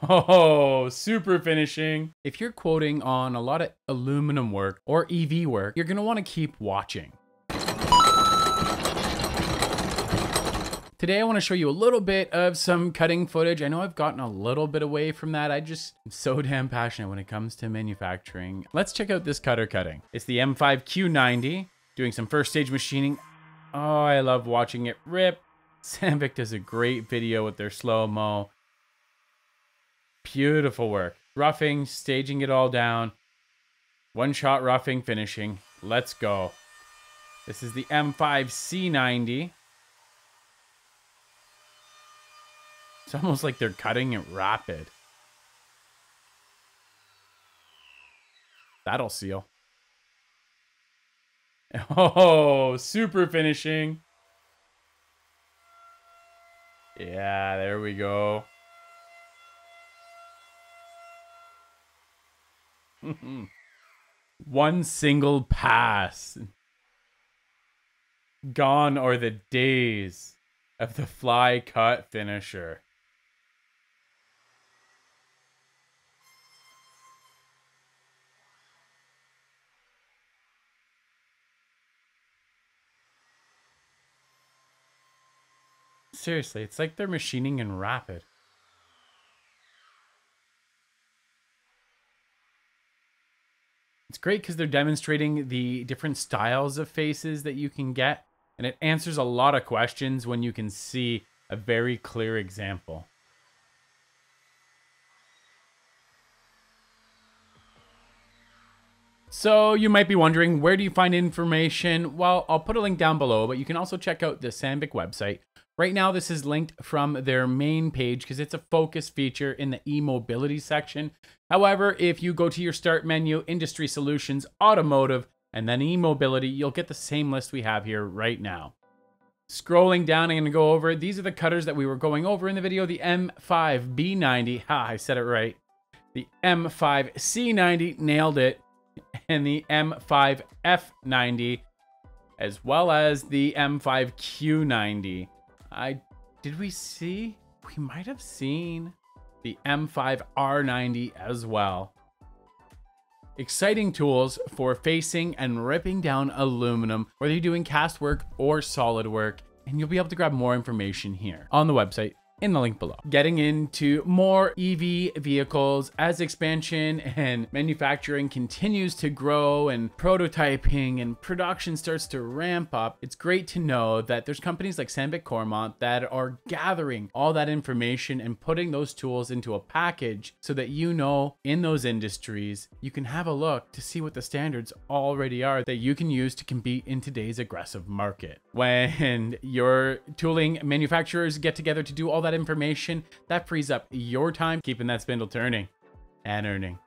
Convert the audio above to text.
Oh, super finishing. If you're quoting on a lot of aluminum work or EV work, you're gonna wanna keep watching. Today, I wanna show you a little bit of some cutting footage. I know I've gotten a little bit away from that. I'm so damn passionate when it comes to manufacturing. Let's check out this cutter cutting. It's the M5Q90, doing some first stage machining. Oh, I love watching it rip. Sandvik does a great video with their slow-mo. Beautiful work. Roughing, staging it all down. One shot roughing, finishing. Let's go. This is the M5C90. It's almost like they're cutting it rapid. That'll seal. Oh, super finishing. Yeah, there we go. One single pass. Gone are the days of the fly cut finisher. Seriously, it's like they're machining in rapid. It's great because they're demonstrating the different styles of faces that you can get, and it answers a lot of questions when you can see a very clear example. So you might be wondering, where do you find information? Well, I'll put a link down below, but you can also check out the Sandvik website. Right now, this is linked from their main page because it's a focus feature in the e-mobility section. However, if you go to your start menu, Industry Solutions, Automotive, and then e-mobility, you'll get the same list we have here right now. Scrolling down, I'm going to go over, these are the cutters that we were going over in the video. The M5B90, I said it right. The M5C90, nailed it. And the M5F90, as well as the M5Q90. Did we see? We might have seen the M5R90 as well. Exciting tools for facing and ripping down aluminum, whether you're doing cast work or solid work, and you'll be able to grab more information here on the website in the link below. Getting into more EV vehicles as expansion and manufacturing continues to grow and prototyping and production starts to ramp up, it's great to know that there's companies like Sandvik Coromant that are gathering all that information and putting those tools into a package so that you know in those industries you can have a look to see what the standards already are that you can use to compete in today's aggressive market. When your tooling manufacturers get together to do all that information, that frees up your time keeping that spindle turning and earning.